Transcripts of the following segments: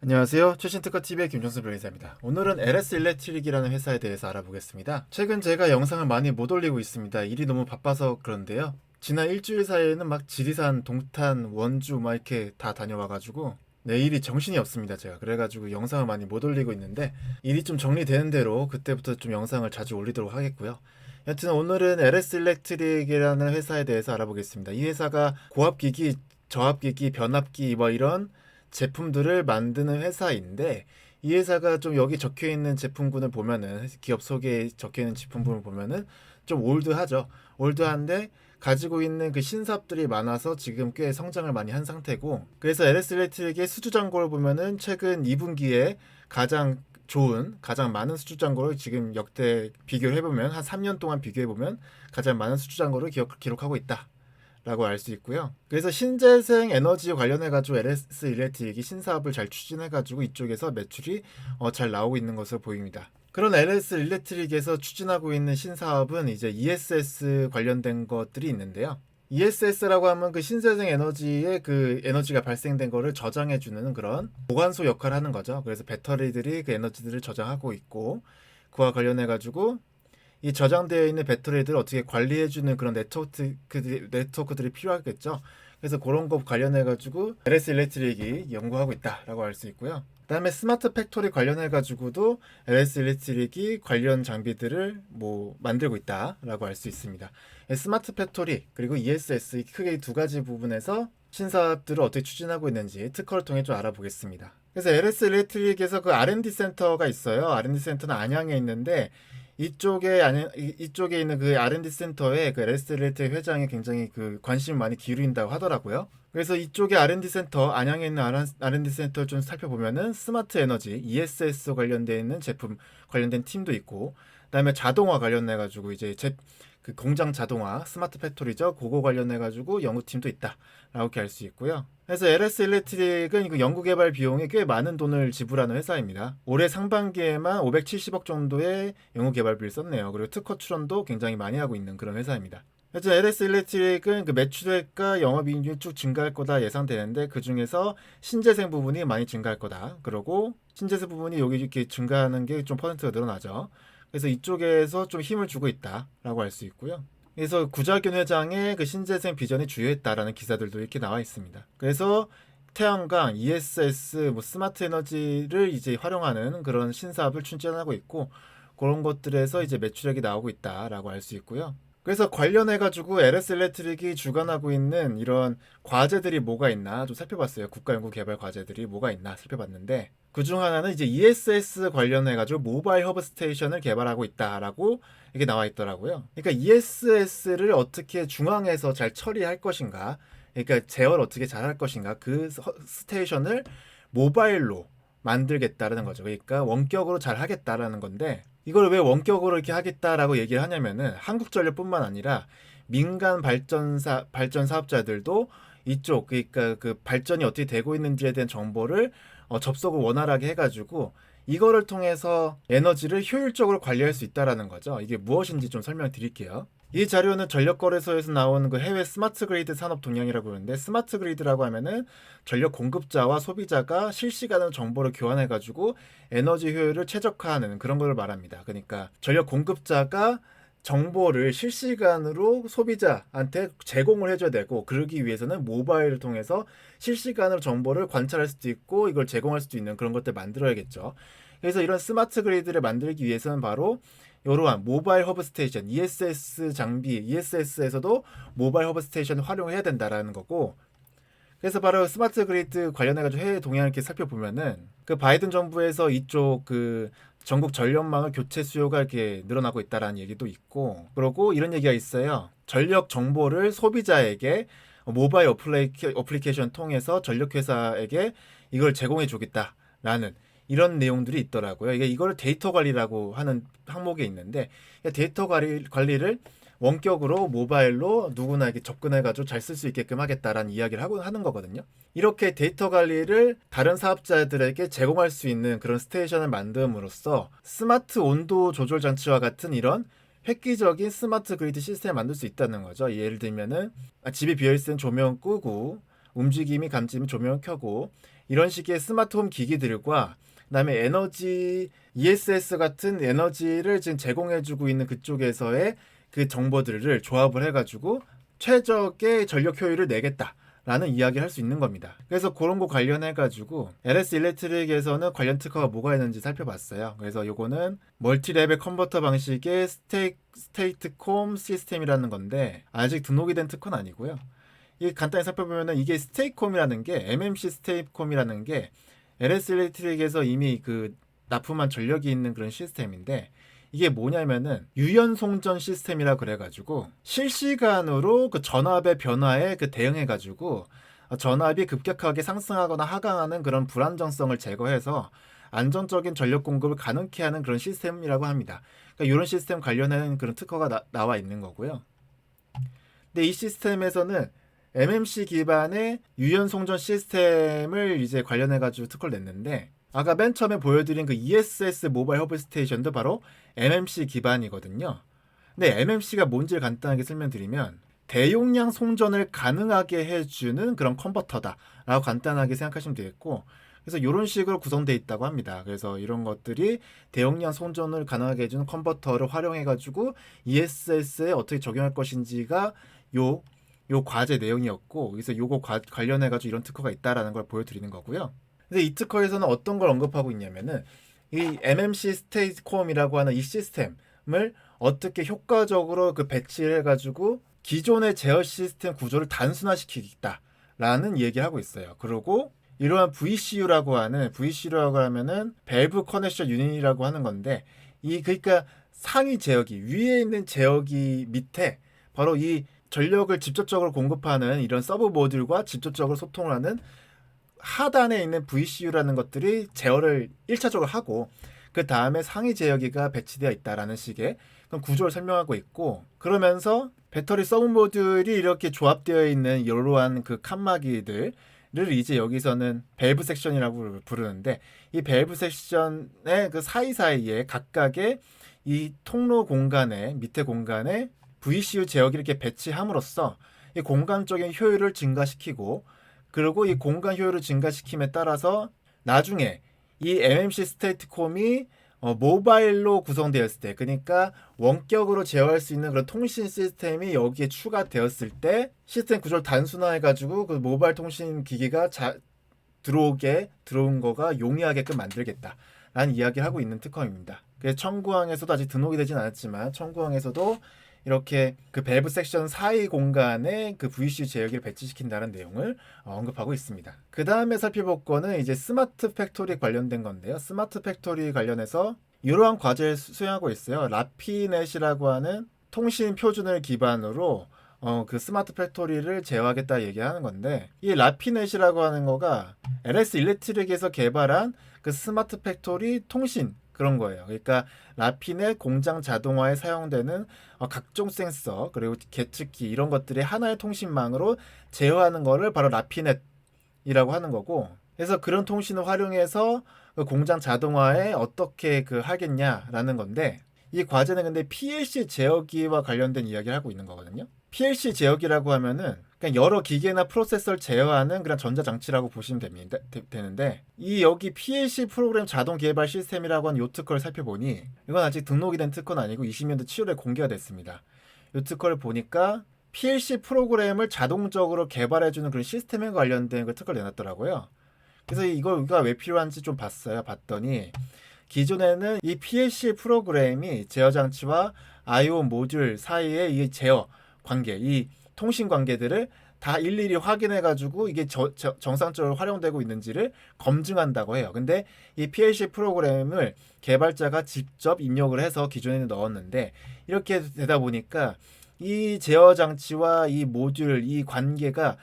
안녕하세요. 최신 특허TV의 김종수 변호사입니다. 오늘은 LS 일렉트릭이라는 회사에 대해서 알아보겠습니다. 최근 제가 영상을 많이 못 올리고 있습니다. 일이 너무 바빠서 그런데요. 지난 일주일 사이에는 막 지리산, 동탄, 원주 막 이렇게 다 다녀와가지고 내일이 정신이 없습니다. 제가 그래가지고 영상을 많이 못 올리고 있는데 일이 좀 정리되는 대로 그때부터 좀 영상을 자주 올리도록 하겠고요. 여튼 오늘은 LS 일렉트릭이라는 회사에 대해서 알아보겠습니다. 이 회사가 고압기기, 저압기기, 변압기 뭐 이런 제품들을 만드는 회사인데, 이 회사가 좀 여기 적혀 있는 제품군을 보면은, 기업 소개에 적혀 있는 제품군을 보면은 좀 올드하죠. 올드한데 가지고 있는 그 신사업들이 많아서 지금 꽤 성장을 많이 한 상태고, 그래서 LS 일렉트릭의 수주 잔고를 보면은 최근 2분기에 가장 좋은, 가장 많은 수주 잔고를 지금 역대 비교를 해보면, 한 3년 동안 비교해보면 가장 많은 수주 잔고를 기록하고 있다 라고 알 수 있고요. 그래서 신재생 에너지 관련해 가지고 LS 일렉트릭이 신사업을 잘 추진해 가지고 이쪽에서 매출이 잘 나오고 있는 것으로 보입니다. 그런 LS 일렉트릭에서 추진하고 있는 신사업은 이제 ESS 관련된 것들이 있는데요. ESS라고 하면 그 신재생 에너지의 그 에너지가 발생된 거를 저장해 주는 그런 보관소 역할을 하는 거죠. 그래서 배터리들이 그 에너지들을 저장하고 있고, 그와 관련해 가지고 이 저장되어 있는 배터리들을 어떻게 관리해주는 그런 네트워크들이 필요하겠죠. 그래서 그런 것 관련해가지고 LS 일렉트릭이 연구하고 있다라고 알 수 있고요. 그다음에 스마트 팩토리 관련해가지고도 LS 일렉트릭이 관련 장비들을 뭐 만들고 있다라고 알 수 있습니다. 스마트 팩토리 그리고 ESS 크게 두 가지 부분에서 신사업들을 어떻게 추진하고 있는지 특허를 통해 좀 알아보겠습니다. 그래서 LS 일렉트릭에서 그 R&D 센터가 있어요. R&D 센터는 안양에 있는데 이쪽에 있는 그 R&D 센터에 그 레스트레이트 회장이 굉장히 그 관심을 많이 기울인다고 하더라고요. 그래서 이쪽에 R&D 센터, 안양에 있는 R&D 센터를 좀 살펴보면은 스마트 에너지, ESS 관련되어 있는 제품 관련된 팀도 있고, 그다음에 자동화 관련해가지고 이제 그 공장 자동화, 스마트 팩토리죠. 그거 관련해가지고 연구팀도 있다라고 이렇게 알 수 있고요. 그래서 LS 일렉트릭은 그 연구개발 비용에 꽤 많은 돈을 지불하는 회사입니다. 올해 상반기에만 570억 정도의 연구개발비를 썼네요. 그리고 특허 출원도 굉장히 많이 하고 있는 그런 회사입니다. 그래서 LS 일렉트릭은 그 매출액과 영업이익률이 쭉 증가할 거다 예상되는데, 그 중에서 신재생 부분이 많이 증가할 거다. 그러고 신재생 부분이 여기 이렇게 증가하는 게 좀 퍼센트가 늘어나죠. 그래서 이쪽에서 좀 힘을 주고 있다라고 할 수 있고요. 그래서 구자균 회장의 그 신재생 비전이 주요했다라는 기사들도 이렇게 나와 있습니다. 그래서 태양광, ESS, 뭐 스마트 에너지를 이제 활용하는 그런 신사업을 추진하고 있고, 그런 것들에서 이제 매출액이 나오고 있다라고 알 수 있고요. 그래서 관련해가지고 LS 일렉트릭이 주관하고 있는 이런 과제들이 뭐가 있나 좀 살펴봤어요. 국가연구개발 과제들이 뭐가 있나 살펴봤는데, 그중 하나는 이제 ESS 관련해가지고 모바일 허브 스테이션을 개발하고 있다라고 이게 나와 있더라고요. 그러니까 ESS를 어떻게 중앙에서 잘 처리할 것인가, 그러니까 제어를 어떻게 잘 할 것인가, 그 스테이션을 모바일로 만들겠다라는 거죠. 그러니까 원격으로 잘 하겠다라는 건데, 이걸 왜 원격으로 이렇게 하겠다라고 얘기를 하냐면은 한국전력뿐만 아니라 민간 발전 사업자들도 이쪽, 그러니까 그 발전이 어떻게 되고 있는지에 대한 정보를 접속을 원활하게 해가지고 이거를 통해서 에너지를 효율적으로 관리할 수 있다라는 거죠. 이게 무엇인지 좀 설명드릴게요. 이 자료는 전력거래소에서 나오는 그 해외 스마트 그리드 산업 동향이라고 하는데, 스마트 그리드라고 하면은 전력 공급자와 소비자가 실시간으로 정보를 교환해가지고 에너지 효율을 최적화하는 그런 걸 말합니다. 그러니까 전력 공급자가 정보를 실시간으로 소비자한테 제공을 해줘야 되고, 그러기 위해서는 모바일을 통해서 실시간으로 정보를 관찰할 수도 있고 이걸 제공할 수도 있는 그런 것들 만들어야겠죠. 그래서 이런 스마트 그리드를 만들기 위해서는 바로 이러한 모바일 허브 스테이션, ESS 장비, ESS에서도 모바일 허브 스테이션을 활용해야 된다라는 거고, 그래서 바로 스마트 그리드 관련해가지고 해외 동향을 이렇게 살펴보면은 그 바이든 정부에서 이쪽 그 전국 전력망을 교체 수요가 이렇게 늘어나고 있다라는 얘기도 있고, 그러고 이런 얘기가 있어요. 전력 정보를 소비자에게 모바일 어플리케이션 통해서 전력회사에게 이걸 제공해 주겠다라는 이런 내용들이 있더라고요. 이게 이거를 데이터 관리라고 하는 항목에 있는데, 데이터 관리를 원격으로 모바일로 누구나 이렇게 접근해가지고 잘 쓸 수 있게끔 하겠다라는 이야기를 하는 거거든요. 이렇게 데이터 관리를 다른 사업자들에게 제공할 수 있는 그런 스테이션을 만듦으로써 스마트 온도 조절 장치와 같은 이런 획기적인 스마트 그리드 시스템을 만들 수 있다는 거죠. 예를 들면은 집이 비어있으면 조명 끄고, 움직임이 감지면 조명 켜고, 이런 식의 스마트홈 기기들과 그다음에 에너지 ESS 같은 에너지를 지금 제공해주고 있는 그쪽에서의 그 정보들을 조합을 해가지고 최적의 전력 효율을 내겠다라는 이야기를 할 수 있는 겁니다. 그래서 그런 거 관련해가지고 LS 일렉트릭에서는 관련 특허가 뭐가 있는지 살펴봤어요. 그래서 요거는 멀티레벨 컨버터 방식의 스테이트콤 시스템이라는 건데 아직 등록이 된 특허는 아니고요. 이 간단히 살펴보면은 이게 스테이콤이라는 게 MMC 스테이콤이라는 게 LS 일렉트릭에서 이미 그 납품한 전력이 있는 그런 시스템인데 이게 뭐냐면은 유연 송전 시스템이라 그래가지고 실시간으로 그 전압의 변화에 그 대응해가지고 전압이 급격하게 상승하거나 하강하는 그런 불안정성을 제거해서 안정적인 전력 공급을 가능케 하는 그런 시스템이라고 합니다. 그러니까 이런 시스템 관련된 그런 특허가 나와 있는 거고요. 근데 이 시스템에서는 MMC 기반의 유연 송전 시스템을 이제 관련해가지고 특허를 냈는데 아까 맨 처음에 보여드린 그 ESS 모바일 허브 스테이션도 바로 MMC 기반이거든요. 근데 MMC가 뭔지를 간단하게 설명드리면 대용량 송전을 가능하게 해주는 그런 컨버터다라고 간단하게 생각하시면 되겠고 그래서 이런 식으로 구성되어 있다고 합니다. 그래서 이런 것들이 대용량 송전을 가능하게 해주는 컨버터를 활용해가지고 ESS에 어떻게 적용할 것인지가 요 과제 내용이었고 그래서 요거 관련해가지고 이런 특허가 있다라는 걸 보여드리는 거고요. 근데 이 특허에서는 어떤 걸 언급하고 있냐면은 이 MMC 스테이트콤이라고 하는 이 시스템을 어떻게 효과적으로 그 배치를 해가지고 기존의 제어 시스템 구조를 단순화시키겠다라는 얘기를 하고 있어요. 그리고 이러한 VCU라고 하면은 밸브 커넥션 유닛이라고 하는 건데 이 그러니까 상위 제어기 위에 있는 제어기 밑에 바로 이 전력을 직접적으로 공급하는 이런 서브 모듈과 직접적으로 소통을 하는 하단에 있는 VCU라는 것들이 제어를 1차적으로 하고 그 다음에 상위 제어기가 배치되어 있다라는 식의 그런 구조를 설명하고 있고 그러면서 배터리 서브 모듈이 이렇게 조합되어 있는 이러한 그 칸막이들을 이제 여기서는 밸브 섹션이라고 부르는데 이 밸브 섹션의 그 사이사이에 각각의 이 통로 공간에 밑에 공간에 VCU 제어기를 이렇게 배치함으로써 이 공간적인 효율을 증가시키고 그리고 이 공간 효율을 증가시킴에 따라서 나중에 이 MMC 스테이트콤이 모바일로 구성되었을 때 그러니까 원격으로 제어할 수 있는 그런 통신 시스템이 여기에 추가되었을 때 시스템 구조를 단순화해가지고 그 모바일 통신 기기가 들어온 거가 용이하게끔 만들겠다라는 이야기를 하고 있는 특허입니다. 그래서 청구항에서도 아직 등록이 되진 않았지만 청구항에서도 이렇게 그 밸브 섹션 사이 공간에 그 VCU 제어기를 배치시킨다는 내용을 언급하고 있습니다. 그 다음에 살펴볼 거는 이제 스마트 팩토리 관련된 건데요. 스마트 팩토리 관련해서 이러한 과제를 수행하고 있어요. 라피넷이라고 하는 통신 표준을 기반으로 그 스마트 팩토리를 제어하겠다 얘기하는 건데 이 라피넷이라고 하는 거가 LS 일렉트릭에서 개발한 그 스마트 팩토리 통신 그런 거예요. 그러니까 라피넷 공장 자동화에 사용되는 각종 센서 그리고 계측기 이런 것들이 하나의 통신망으로 제어하는 거를 바로 라피넷이라고 하는 거고 그래서 그런 통신을 활용해서 그 공장 자동화에 어떻게 그 하겠냐라는 건데 이 과제는 근데 PLC 제어기와 관련된 이야기를 하고 있는 거거든요. PLC 제어기라고 하면은 그냥 여러 기계나 프로세서를 제어하는 그런 전자장치라고 보시면 되는데 이 여기 PLC 프로그램 자동 개발 시스템이라고 하는 요 특허를 살펴보니 이건 아직 등록이 된 특허는 아니고 20년도 7월에 공개가 됐습니다. 요 특허를 보니까 PLC 프로그램을 자동적으로 개발해주는 그런 시스템에 관련된 그 특허를 내놨더라고요. 그래서 이거가 왜 필요한지 좀 봤더니 기존에는 이 PLC 프로그램이 제어 장치와 I/O 모듈 사이의 이 제어 관계, 이 통신 관계들을 다 일일이 확인해가지고 이게 정상적으로 활용되고 있는지를 검증한다고 해요. 근데 이 PLC 프로그램을 개발자가 직접 입력을 해서 기존에는 넣었는데 이렇게 되다 보니까 이 제어 장치와 이 모듈, 이 관계가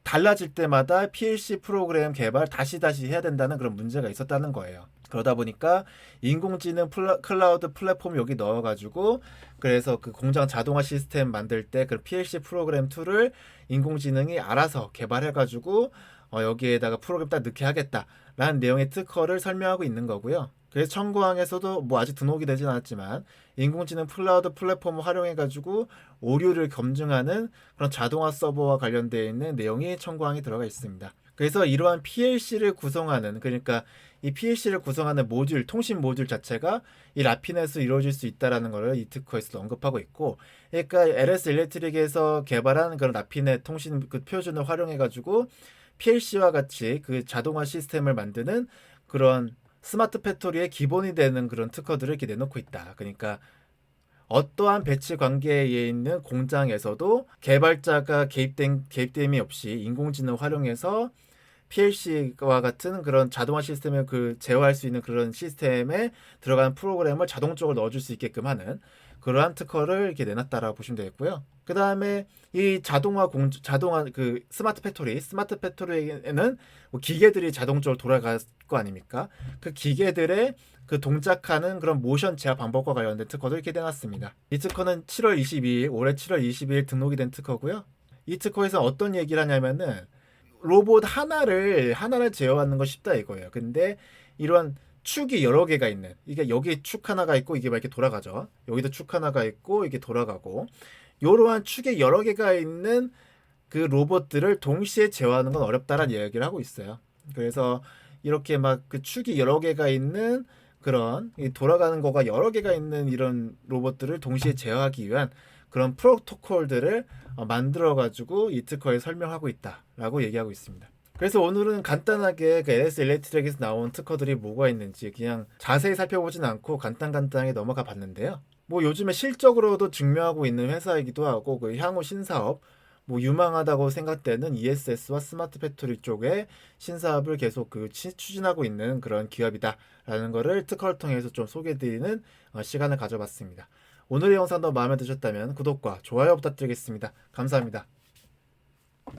달라질 때마다 PLC 프로그램 개발 다시 해야 된다는 그런 문제가 있었다는 거예요. 그러다 보니까 인공지능 클라우드 플랫폼 여기 넣어가지고 그래서 그 공장 자동화 시스템 만들 때 그 PLC 프로그램 툴을 인공지능이 알아서 개발해가지고 여기에다가 프로그램 딱 넣게 하겠다라는 내용의 특허를 설명하고 있는 거고요. 그래서 청구항에서도 뭐 아직 등록이 되진 않았지만 인공지능 클라우드 플랫폼을 활용해가지고 오류를 검증하는 그런 자동화 서버와 관련되어 있는 내용이 청구항에 들어가 있습니다. 그래서 이러한 PLC를 구성하는, 그러니까 이 PLC를 구성하는 모듈, 통신 모듈 자체가 이 라피넷으로 이루어질 수 있다라는 것을 이 특허에서 언급하고 있고, 그러니까 LS 일렉트릭에서 개발한 그런 라피넷 통신 그 표준을 활용해 가지고 PLC와 같이 그 자동화 시스템을 만드는 그런 스마트 팩토리의 기본이 되는 그런 특허들을 이렇게 내놓고 있다. 그러니까 어떠한 배치 관계에 있는 공장에서도 개발자가 개입됨이 없이 인공지능을 활용해서 PLC와 같은 그런 자동화 시스템을 그 제어할 수 있는 그런 시스템에 들어가는 프로그램을 자동적으로 넣어줄 수 있게끔 하는 그러한 특허를 이렇게 내놨다라고 보시면 되겠고요. 그 다음에 이 자동화 그 스마트 팩토리에는 뭐 기계들이 자동적으로 돌아갈 거 아닙니까? 그 기계들의 그 동작하는 그런 모션 제어 방법과 관련된 특허도 이렇게 내놨습니다. 이 특허는 올해 7월 22일 등록이 된 특허고요. 이 특허에서 어떤 얘기를 하냐면은 로봇 하나를 제어하는 거 쉽다 이거예요. 근데 이런 축이 여러 개가 있는, 이게 여기 축 하나가 있고 이게 막 이렇게 돌아가죠. 여기도 축 하나가 있고 이게 돌아가고, 이러한 축이 여러 개가 있는 그 로봇들을 동시에 제어하는 건 어렵다라는 이야기를 하고 있어요. 그래서 이렇게 막 그 축이 여러 개가 있는 그런 이 돌아가는 거가 여러 개가 있는 이런 로봇들을 동시에 제어하기 위한 그런 프로토콜들을 만들어 가지고 이 특허에 설명하고 있다라고 얘기하고 있습니다. 그래서 오늘은 간단하게 그 LS 일렉트릭에서 나온 특허들이 뭐가 있는지 그냥 자세히 살펴보진 않고 간단하게 넘어가 봤는데요. 뭐 요즘에 실적으로도 증명하고 있는 회사이기도 하고 그 향후 신사업, 뭐 유망하다고 생각되는 ESS와 스마트 팩토리 쪽에 신사업을 계속 그 추진하고 있는 그런 기업이다라는 거를 특허를 통해서 좀 소개해드리는 시간을 가져봤습니다. 오늘의 영상도 마음에 드셨다면 구독과 좋아요 부탁드리겠습니다. 감사합니다.